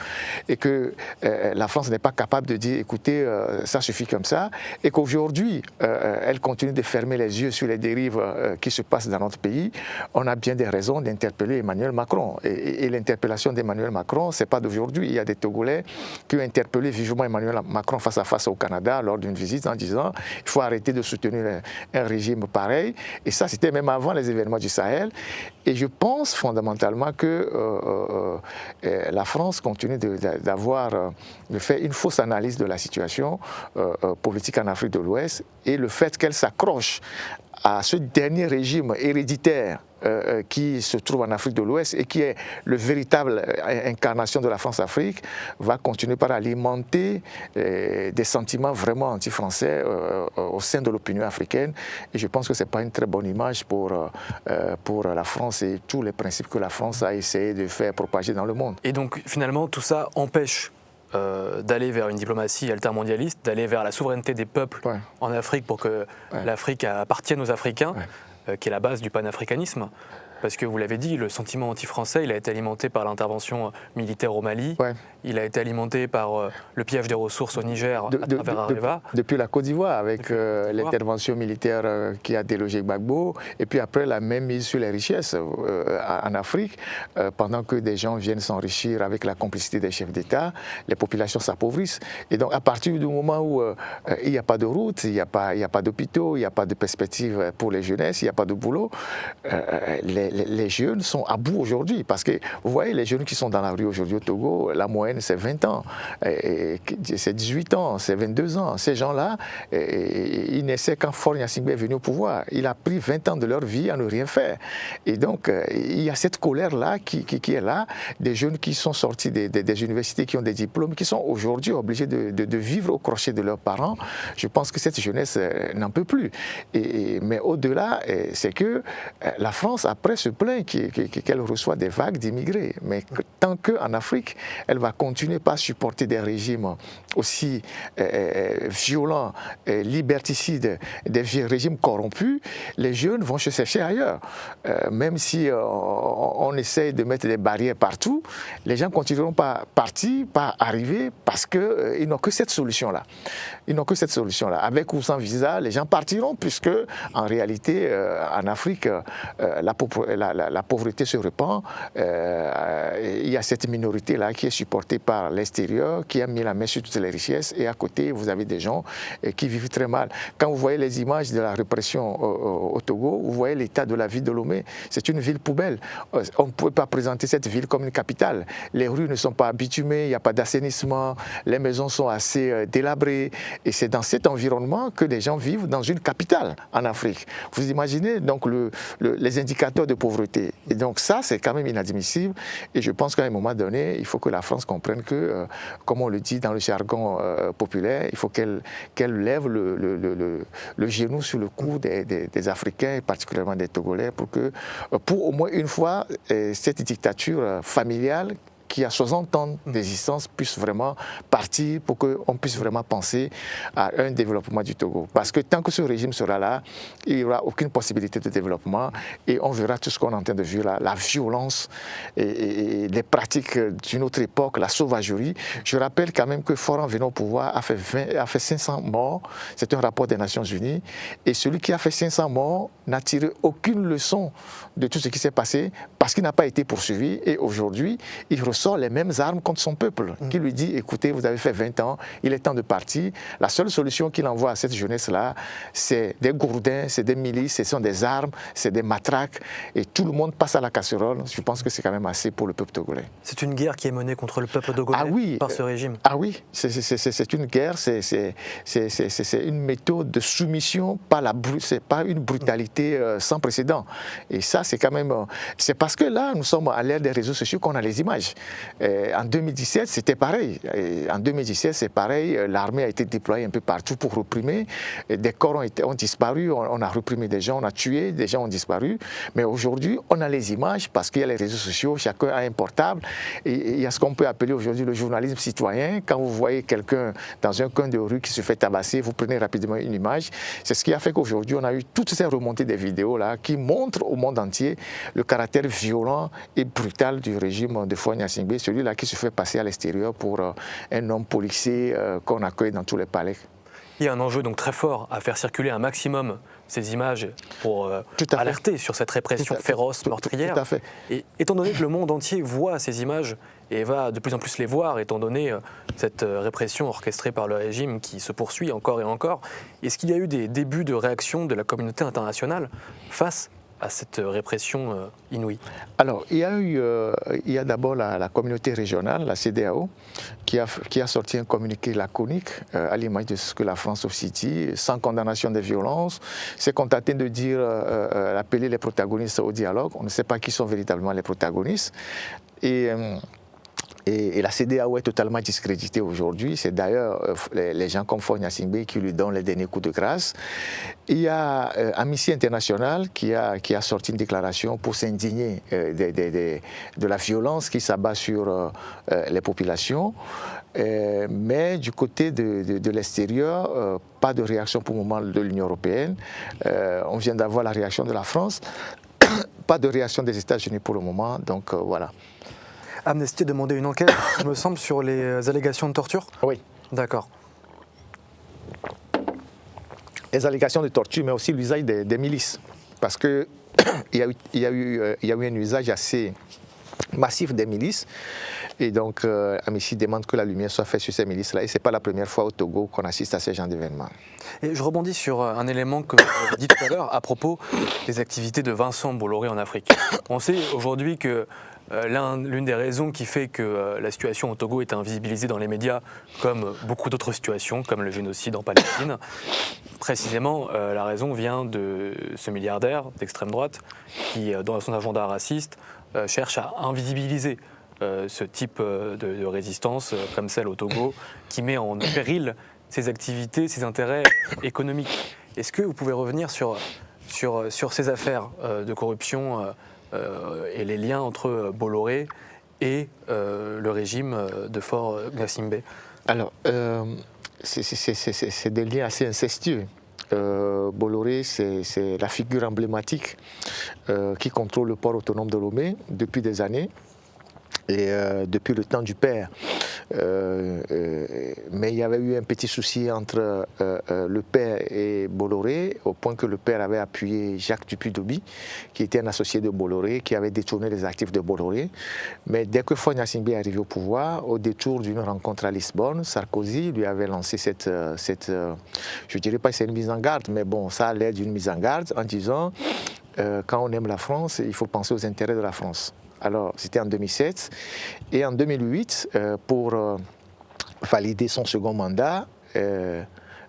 et que la France n'est pas capable de dire écoutez, ça suffit comme ça, et qu'aujourd'hui elle continue de fermer les yeux sur les dérives qui se passent dans notre pays, on a bien des raisons d'interpeller Emmanuel Macron. Et l'interpellation d'Emmanuel Macron, c'est pas d'aujourd'hui. Il y a des Togolais qui ont interpellé vivement Emmanuel Macron face à face au Canada lors d'une visite en disant il faut arrêter de soutenir un régime pareil. Et ça, c'était même avant les événements du Sahel. Et je pense fondamentalement que la France continue de faire une fausse analyse de la situation politique en Afrique de l'Ouest et le fait qu'elle s'accroche à ce dernier régime héréditaire qui se trouve en Afrique de l'Ouest et qui est le véritable incarnation de la France-Afrique, va continuer par alimenter des sentiments vraiment anti-français au sein de l'opinion africaine. Et je pense que ce n'est pas une très bonne image pour la France et tous les principes que la France a essayé de faire propager dans le monde. Et donc finalement tout ça empêche d'aller vers une diplomatie altermondialiste, d'aller vers la souveraineté des peuples en Afrique pour que l'Afrique appartienne aux Africains, qui est la base du panafricanisme. Parce que vous l'avez dit, le sentiment anti-français, il a été alimenté par l'intervention militaire au Mali, il a été alimenté par le pillage des ressources au Niger à travers Areva. Depuis la Côte d'Ivoire, avec l'intervention militaire qui a délogé Gbagbo, et puis après la même mise sur les richesses en Afrique, pendant que des gens viennent s'enrichir avec la complicité des chefs d'État, les populations s'appauvrissent. Et donc à partir du moment où il n'y a pas de route, il n'y a pas d'hôpitaux, il n'y a pas de perspective pour les jeunesses, il n'y a pas de boulot, les jeunes sont à bout aujourd'hui, parce que vous voyez les jeunes qui sont dans la rue aujourd'hui au Togo, la moyenne c'est 20 ans, c'est 18 ans, c'est 22 ans. Ces gens-là, ils n'essaient quand Faure Gnassingbé est venu au pouvoir. Il a pris 20 ans de leur vie à ne rien faire. Et donc il y a cette colère-là qui est là, des jeunes qui sont sortis des universités, qui ont des diplômes, qui sont aujourd'hui obligés de vivre au crochet de leurs parents. Je pense que cette jeunesse n'en peut plus. Mais au-delà, c'est que la France, après, se plaint qu'elle reçoit des vagues d'immigrés. Mais tant qu'en Afrique, elle va continuer par supporter des régimes aussi violents, liberticides, des régimes corrompus, les jeunes vont se chercher ailleurs. Même si on essaye de mettre des barrières partout, les gens continueront par partir, par arriver, parce qu'ils n'ont que cette solution-là. Ils n'ont que cette solution-là. Avec ou sans visa, les gens partiront, puisque en réalité, en Afrique, la pauvreté se répand. Il y a cette minorité-là qui est supportée par l'extérieur, qui a mis la main sur toutes les richesses, et à côté, vous avez des gens qui vivent très mal. Quand vous voyez les images de la répression au Togo, vous voyez l'état de la ville de Lomé. C'est une ville poubelle. On ne peut pas présenter cette ville comme une capitale. Les rues ne sont pas bitumées, il n'y a pas d'assainissement, les maisons sont assez délabrées, et c'est dans cet environnement que les gens vivent dans une capitale en Afrique. Vous imaginez donc les indicateurs de pauvreté. Et donc ça, c'est quand même inadmissible, et je pense qu'à un moment donné, il faut que la France comprenne que, comme on le dit dans le jargon populaire, il faut qu'elle lève le genou sur le cou des Africains, et particulièrement des Togolais, pour au moins une fois, cette dictature familiale qui a 60 ans d'existence puisse vraiment partir, pour qu'on puisse vraiment penser à un développement du Togo. Parce que tant que ce régime sera là, il n'y aura aucune possibilité de développement, et on verra tout ce qu'on est en train de vivre, la violence et les pratiques d'une autre époque, la sauvagerie. Je rappelle quand même que Faure, en venant au pouvoir, a fait 500 morts, c'est un rapport des Nations Unies, et celui qui a fait 500 morts n'a tiré aucune leçon de tout ce qui s'est passé, parce qu'il n'a pas été poursuivi, et aujourd'hui, il ressort les mêmes armes contre son peuple, qui lui dit, écoutez, vous avez fait 20 ans, il est temps de partir. La seule solution qu'il envoie à cette jeunesse-là, c'est des gourdins, c'est des milices, ce sont des armes, c'est des matraques, et tout le monde passe à la casserole. Je pense que c'est quand même assez pour le peuple togolais. C'est une guerre qui est menée contre le peuple togolais par ce régime. Ah oui, c'est une guerre, c'est une méthode de soumission, c'est pas une brutalité sans précédent. Et ça, c'est quand même... C'est parce que là, nous sommes à l'ère des réseaux sociaux qu'on a les images. En 2017, c'était pareil. En 2017, c'est pareil. L'armée a été déployée un peu partout pour réprimer. Des corps ont disparu. On a réprimé des gens, on a tué, des gens ont disparu. Mais aujourd'hui, on a les images parce qu'il y a les réseaux sociaux. Chacun a un portable. Et il y a ce qu'on peut appeler aujourd'hui le journalisme citoyen. Quand vous voyez quelqu'un dans un coin de rue qui se fait tabasser, vous prenez rapidement une image. C'est ce qui a fait qu'aujourd'hui, on a eu toutes ces remontées des vidéos-là qui montrent au monde entier le caractère violent et brutal du régime de Faure Gnassingbé, celui-là qui se fait passer à l'extérieur pour un homme policier qu'on accueille dans tous les palais. Il y a un enjeu donc très fort à faire circuler un maximum ces images pour Tout à fait. alerter sur cette répression féroce, meurtrière. Tout à fait. Et étant donné que le monde entier voit ces images et va de plus en plus les voir, étant donné cette répression orchestrée par le régime qui se poursuit encore et encore, est-ce qu'il y a eu des débuts de réaction de la communauté internationale face à cette répression inouïe? Alors, il y a d'abord la communauté régionale, la CEDEAO, qui a sorti un communiqué laconique, à l'image de ce que la France aussi dit, sans condamnation des violences. C'est contenté de dire, appeler les protagonistes au dialogue. On ne sait pas qui sont véritablement les protagonistes. Et la CEDEAO est totalement discréditée aujourd'hui. C'est d'ailleurs les gens comme Faure Gnassingbé qui lui donnent les derniers coups de grâce. Il y a Amnesty International qui a sorti une déclaration pour s'indigner de la violence qui s'abat sur les populations. Mais du côté de l'extérieur, pas de réaction pour le moment de l'Union européenne. On vient d'avoir la réaction de la France. Pas de réaction des États-Unis pour le moment. Donc voilà. Amnesty a demandé une enquête, il me semble, sur les allégations de torture? Oui. D'accord. Les allégations de torture, mais aussi l'usage des milices. Parce qu'il y a eu un usage assez massif des milices. Et donc, Amnesty demande que la lumière soit faite sur ces milices-là. Et ce n'est pas la première fois au Togo qu'on assiste à ce genre d'événements. Et je rebondis sur un élément que vous avez dit tout à l'heure à propos des activités de Vincent Bolloré en Afrique. On sait aujourd'hui que l'une des raisons qui fait que la situation au Togo est invisibilisée dans les médias, comme beaucoup d'autres situations, comme le génocide en Palestine, précisément la raison vient de ce milliardaire d'extrême droite qui, dans son agenda raciste, cherche à invisibiliser ce type de résistance comme celle au Togo, qui met en péril ses activités, ses intérêts économiques. Est-ce que vous pouvez revenir sur ces affaires de corruption et les liens entre Bolloré et le régime de Faure Gnassingbé? Alors, c'est des liens assez incestueux. Bolloré, c'est la figure emblématique qui contrôle le port autonome de Lomé depuis des années. Et depuis le temps du père. Mais il y avait eu un petit souci entre le père et Bolloré, au point que le père avait appuyé Jacques Dupuy-Doby, qui était un associé de Bolloré, qui avait détourné les actifs de Bolloré. Mais dès que Faure Gnassingbé est arrivé au pouvoir, au détour d'une rencontre à Lisbonne, Sarkozy lui avait lancé cette je ne dirais pas que c'est une mise en garde, mais bon, ça a l'air d'une mise en garde, en disant quand on aime la France, il faut penser aux intérêts de la France. Alors, c'était en 2007. Et en 2008, pour valider son second mandat,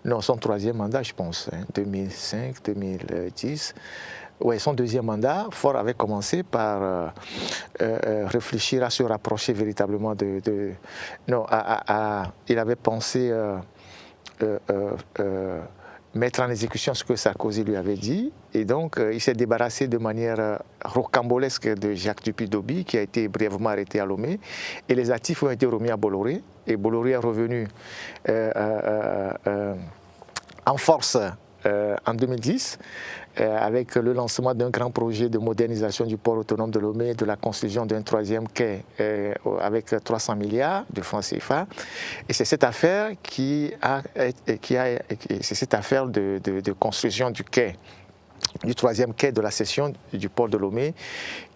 non, son troisième mandat, je pense, 2005, 2010, ouais, son deuxième mandat, Faure avait commencé par réfléchir à se rapprocher véritablement non, il avait pensé mettre en exécution ce que Sarkozy lui avait dit. Et donc, il s'est débarrassé de manière rocambolesque de Jacques Dupuy-Doby, qui a été brièvement arrêté à Lomé. Et les actifs ont été remis à Bolloré. Et Bolloré est revenu en force en 2010, avec le lancement d'un grand projet de modernisation du port autonome de Lomé, de la construction d'un troisième quai avec 300 milliards de francs CFA. Et c'est cette affaire c'est cette affaire de construction du quai, du troisième quai de la cession du port de Lomé,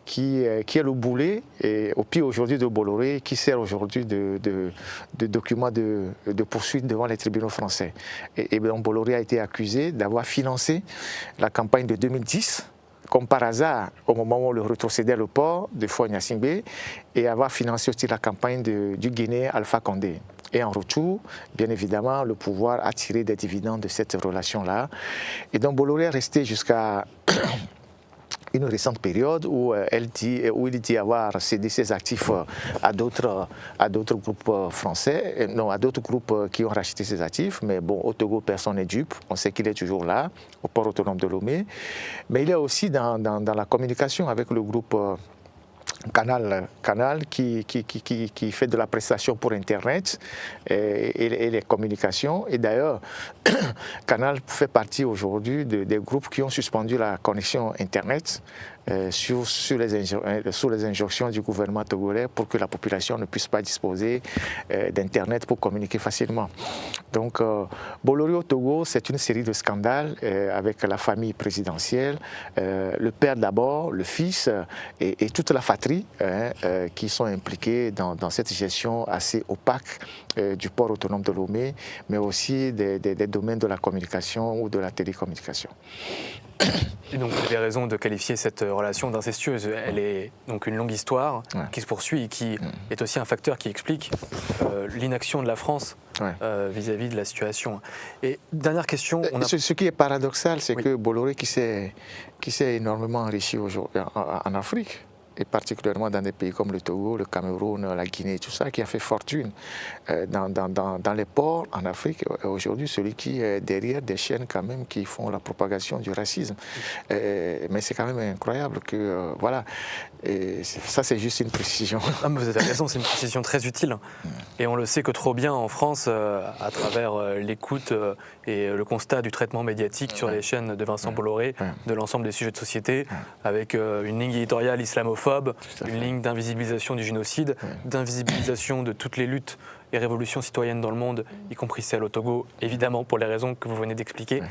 qui est le boulet, et au pied aujourd'hui de Bolloré, qui sert aujourd'hui de document de poursuite devant les tribunaux français. Et donc Bolloré a été accusé d'avoir financé la campagne de 2010, comme par hasard, au moment où on le rétrocédait le port de Faure Gnassingbé, et avoir financé aussi la campagne du Guinéen Alpha Condé. Et en retour, bien évidemment, le pouvoir a tiré des dividendes de cette relation-là. Et donc Bolloré est resté jusqu'à une récente période où il dit avoir cédé ses actifs à d'autres groupes français, non, à d'autres groupes qui ont racheté ses actifs. Mais bon, au Togo, personne n'est dupe. On sait qu'il est toujours là, au port autonome de Lomé. Mais il est aussi dans la communication avec le groupe Canal qui fait de la prestation pour Internet et les communications. Et d'ailleurs, Canal fait partie aujourd'hui des groupes qui ont suspendu la connexion Internet sous les injonctions du gouvernement togolais pour que la population ne puisse pas disposer d'Internet pour communiquer facilement. Donc, Bolloré au Togo, c'est une série de scandales avec la famille présidentielle, le père d'abord, le fils et toute la fratrie qui sont impliqués dans cette gestion assez opaque du port autonome de Lomé, mais aussi des domaines de la communication ou de la télécommunication. Et donc vous avez raison de qualifier cette relation d'incestueuse. Elle est donc une longue histoire qui se poursuit et qui est aussi un facteur qui explique l'inaction de la France vis-à-vis de la situation. Et dernière question... Ce qui est paradoxal, c'est que Bolloré qui s'est énormément enrichi en Afrique, et particulièrement dans des pays comme le Togo, le Cameroun, la Guinée, tout ça, qui a fait fortune dans les ports en Afrique. Aujourd'hui, celui qui est derrière des chaînes quand même qui font la propagation du racisme. Mais c'est quand même incroyable que, voilà, et ça c'est juste une précision. Ah, mais vous avez raison, c'est une précision très utile. Et on le sait que trop bien en France, à travers l'écoute et le constat du traitement médiatique sur les chaînes de Vincent Bolloré, de l'ensemble des sujets de société, avec une ligne éditoriale islamophobe, une ligne d'invisibilisation du génocide, d'invisibilisation de toutes les luttes et révolutions citoyennes dans le monde, y compris celle au Togo, évidemment pour les raisons que vous venez d'expliquer.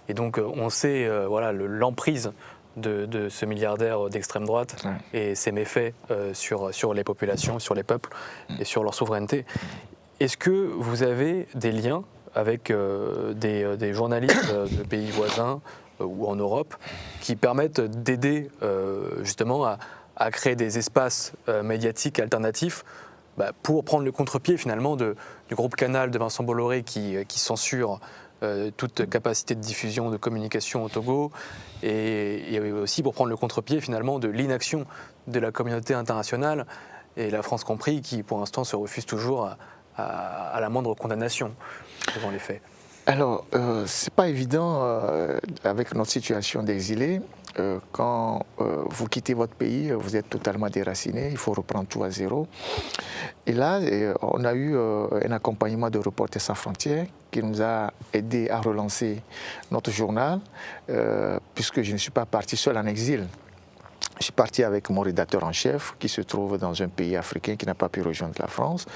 Et donc on sait voilà, l'emprise de ce milliardaire d'extrême droite et ses méfaits sur les populations, sur les peuples et sur leur souveraineté. Est-ce que vous avez des liens avec des journalistes de pays voisins ou en Europe qui permettent d'aider justement à créer des espaces médiatiques alternatifs pour prendre le contre-pied finalement du groupe Canal de Vincent Bolloré qui censure toute capacité de diffusion, de communication au Togo, et aussi pour prendre le contre-pied finalement de l'inaction de la communauté internationale, et la France compris, qui pour l'instant se refuse toujours à la moindre condamnation devant les faits. Alors, c'est pas évident avec notre situation d'exilé. Quand vous quittez votre pays, vous êtes totalement déraciné, il faut reprendre tout à zéro. Et là, on a eu un accompagnement de Reporters sans frontières qui nous a aidé à relancer notre journal, puisque je ne suis pas parti seul en exil. Je suis parti avec mon rédacteur en chef qui se trouve dans un pays africain qui n'a pas pu rejoindre la France.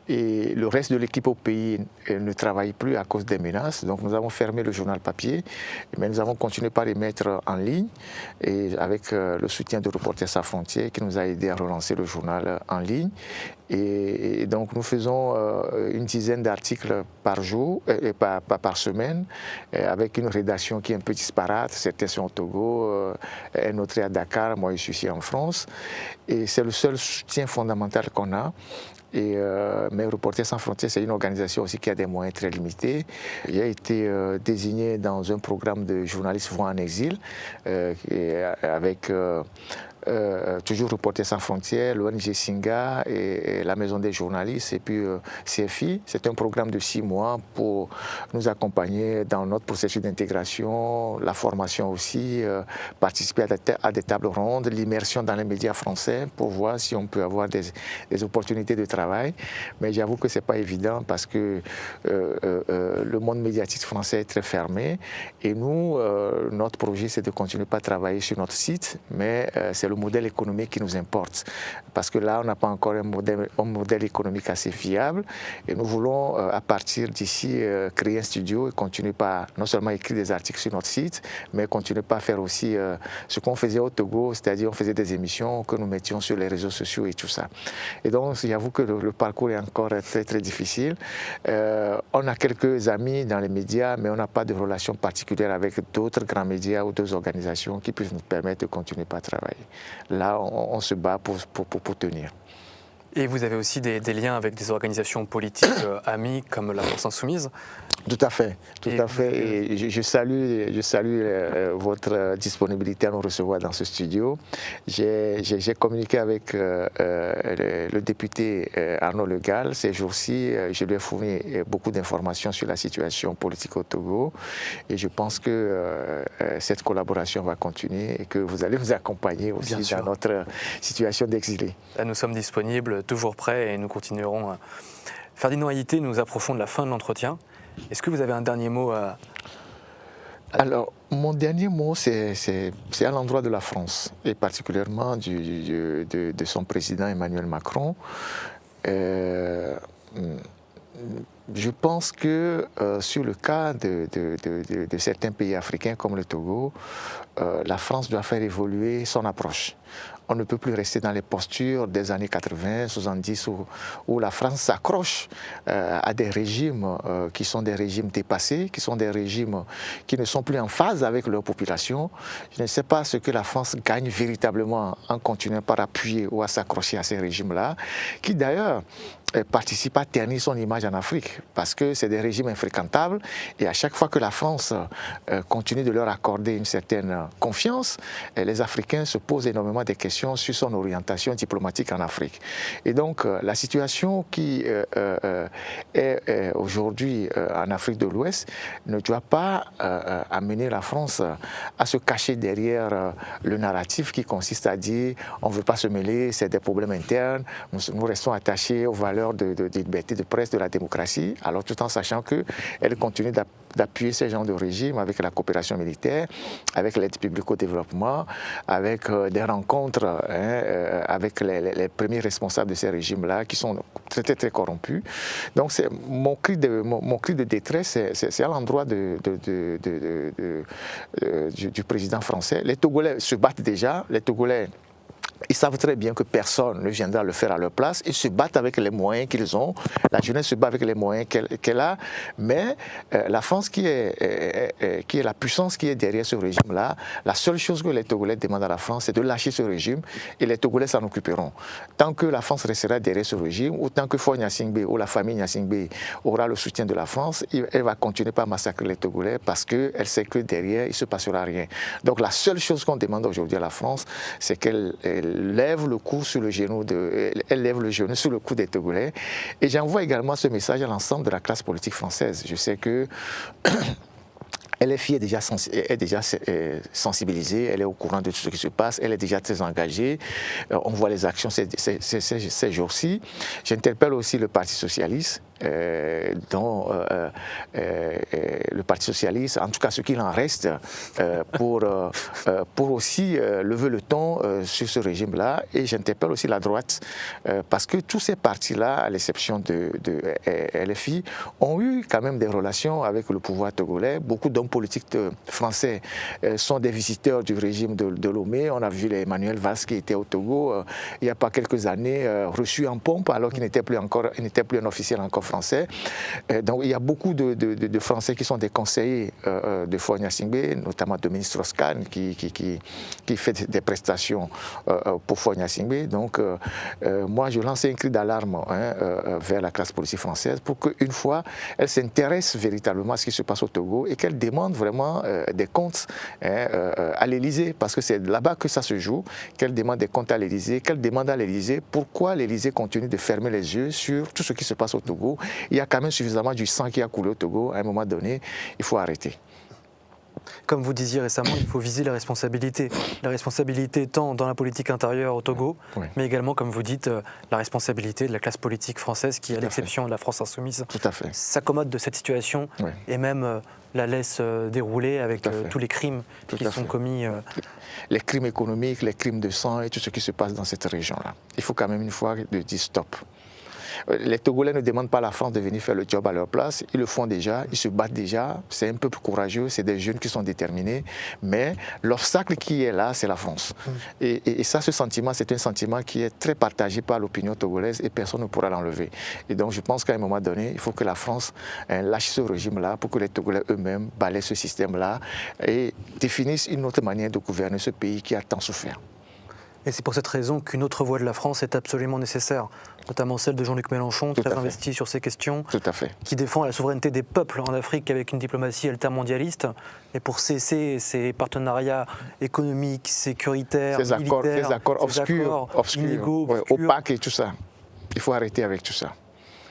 Et le reste de l'équipe au pays ne travaille plus à cause des menaces. Donc nous avons fermé le journal papier, mais nous avons continué par les mettre en ligne et avec le soutien de Reporters sans frontières qui nous a aidé à relancer le journal en ligne. Et donc nous faisons une dizaine d'articles par jour, par semaine, avec une rédaction qui est un peu disparate. Certains sont au Togo, un autre est à Dakar, moi je suis ici en France. Et c'est le seul soutien fondamental qu'on a. Mais Reporters sans frontières, c'est une organisation aussi qui a des moyens très limités. J'ai été désigné dans un programme de journalistes voix en exil, avec toujours Reporters sans frontières, l'ONG Singa et la Maison des journalistes et puis CFI. C'est un programme de 6 mois pour nous accompagner dans notre processus d'intégration, la formation aussi, participer à des tables rondes, l'immersion dans les médias français pour voir si on peut avoir des opportunités de travail. Mais j'avoue que ce n'est pas évident parce que le monde médiatique français est très fermé et nous, notre projet, c'est de continuer pas à travailler sur notre site, mais c'est le modèle économique qui nous importe. Parce que là, on n'a pas encore un modèle économique assez fiable. Et nous voulons, à partir d'ici, créer un studio et continuer pas non seulement écrire des articles sur notre site, mais continuer pas à faire aussi ce qu'on faisait au Togo, c'est-à-dire on faisait des émissions que nous mettions sur les réseaux sociaux et tout ça. Et donc, j'avoue que le parcours est encore très, très difficile. On a quelques amis dans les médias, mais on n'a pas de relation particulière avec d'autres grands médias ou d'autres organisations qui puissent nous permettre de continuer pas à travailler. Là, on se bat pour tenir. Et vous avez aussi des liens avec des organisations politiques amies comme la France Insoumise. Tout à fait, tout à fait. Et je salue votre disponibilité à nous recevoir dans ce studio. J'ai communiqué avec le député Arnaud Le Gall ces jours-ci. Je lui ai fourni beaucoup d'informations sur la situation politique au Togo. Et je pense que cette collaboration va continuer et que vous allez nous accompagner aussi dans notre situation d'exilé. Nous sommes disponibles, toujours prêts, et nous continuerons. Ferdinand Haïté, nous approchons de la fin de l'entretien. Est-ce que vous avez un dernier mot à... Alors, mon dernier mot, c'est à l'endroit de la France, et particulièrement de son président Emmanuel Macron. Je pense que sur le cas de certains pays africains comme le Togo, la France doit faire évoluer son approche. On ne peut plus rester dans les postures des années 80, 70 où la France s'accroche à des régimes qui sont des régimes dépassés, qui sont des régimes qui ne sont plus en phase avec leur population. Je ne sais pas ce que la France gagne véritablement en continuant par appuyer ou à s'accrocher à ces régimes-là, qui d'ailleurs participent à ternir son image en Afrique, parce que c'est des régimes infréquentables et à chaque fois que la France continue de leur accorder une certaine confiance, les Africains se posent énormément de questions sur son orientation diplomatique en Afrique. Et donc la situation qui est aujourd'hui en Afrique de l'Ouest ne doit pas amener la France à se cacher derrière le narratif qui consiste à dire on ne veut pas se mêler, c'est des problèmes internes, nous restons attachés aux valeurs de liberté de presse, de la démocratie, alors tout en sachant qu'elle continue d'appuyer ces genres de régimes avec la coopération militaire, avec l'aide publique au développement, avec des rencontres avec les premiers responsables de ces régimes-là qui sont très, très, très corrompus. Donc mon cri de détresse, c'est à l'endroit du président français. Les Togolais se battent déjà, les Togolais, ils savent très bien que personne ne viendra le faire à leur place. Ils se battent avec les moyens qu'ils ont. La jeunesse se bat avec les moyens qu'elle a. Mais la France, qui est la puissance qui est derrière ce régime-là, la seule chose que les Togolais demandent à la France, c'est de lâcher ce régime et les Togolais s'en occuperont. Tant que la France restera derrière ce régime, ou tant que Faure Gnassingbé ou la famille Gnassingbé aura le soutien de la France, elle va continuer par massacrer les Togolais parce qu'elle sait que derrière, il ne se passera rien. Donc la seule chose qu'on demande aujourd'hui à la France, c'est qu'elle lève le cou sur le genou elle lève le genou sur le cou des Togolais. Et j'envoie également ce message à l'ensemble de la classe politique française. Je sais que LFI est déjà sensibilisée, elle est au courant de tout ce qui se passe, elle est déjà très engagée. On voit les actions ces jours-ci. J'interpelle aussi le Parti socialiste, dont le Parti socialiste, en tout cas ce qu'il en reste, pour aussi lever le ton sur ce régime-là. Et j'interpelle aussi la droite, parce que tous ces partis-là, à l'exception de LFI, ont eu quand même des relations avec le pouvoir togolais. Beaucoup d'hommes politiques français sont des visiteurs du régime de Lomé. On a vu Emmanuel Valls qui était au Togo il n'y a pas quelques années, reçu en pompe alors qu'il n'était plus un officiel encore français. Donc il y a beaucoup de Français qui sont des conseillers de Faure Gnassingbé, notamment Dominique Strauss-Kahn qui fait des prestations pour Faure Gnassingbé. Donc moi je lance un cri d'alarme vers la classe politique française pour qu'une fois elle s'intéresse véritablement à ce qui se passe au Togo et qu'elle demande vraiment des comptes à l'Élysée, parce que c'est là-bas que ça se joue, qu'elle demande des comptes à l'Élysée, qu'elle demande à l'Élysée pourquoi l'Élysée continue de fermer les yeux sur tout ce qui se passe au Togo. Il y a quand même suffisamment du sang qui a coulé au Togo. À un moment donné, il faut arrêter. Comme vous disiez récemment, il faut viser la responsabilité. La responsabilité tant dans la politique intérieure au Togo, oui, mais également, comme vous dites, la responsabilité de la classe politique française qui, à l'exception de la France insoumise, s'accommode de cette situation, oui, et même la laisse dérouler avec tous les crimes qui sont commis. Les crimes économiques, les crimes de sang et tout ce qui se passe dans cette région-là. Il faut quand même une fois dire stop. Les Togolais ne demandent pas à la France de venir faire le job à leur place, ils le font déjà, ils se battent déjà, c'est un peuple courageux, c'est des jeunes qui sont déterminés, mais l'obstacle qui est là, c'est la France. Et ça, ce sentiment, c'est un sentiment qui est très partagé par l'opinion togolaise et personne ne pourra l'enlever. Et donc je pense qu'à un moment donné, il faut que la France lâche ce régime-là pour que les Togolais eux-mêmes balayent ce système-là et définissent une autre manière de gouverner ce pays qui a tant souffert. Et c'est pour cette raison qu'une autre voix de la France est absolument nécessaire, notamment celle de Jean-Luc Mélenchon, très investi sur ces questions, qui défend la souveraineté des peuples en Afrique avec une diplomatie altermondialiste, et pour cesser ces partenariats économiques, sécuritaires, militaires, ces accords obscurs, illégaux, opaques et tout ça. Il faut arrêter avec tout ça.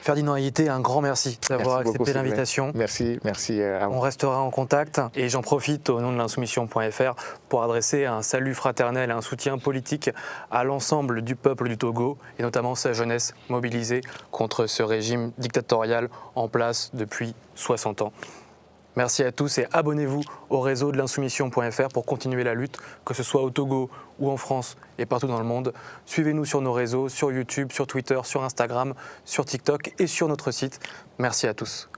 Ferdinand Haïté, un grand merci d'avoir accepté l'invitation. Merci à vous. On restera en contact et j'en profite au nom de l'insoumission.fr pour adresser un salut fraternel et un soutien politique à l'ensemble du peuple du Togo et notamment sa jeunesse mobilisée contre ce régime dictatorial en place depuis 60 ans. Merci à tous et abonnez-vous au réseau de l'insoumission.fr pour continuer la lutte, que ce soit au Togo ou en France et partout dans le monde. Suivez-nous sur nos réseaux, sur YouTube, sur Twitter, sur Instagram, sur TikTok et sur notre site. Merci à tous.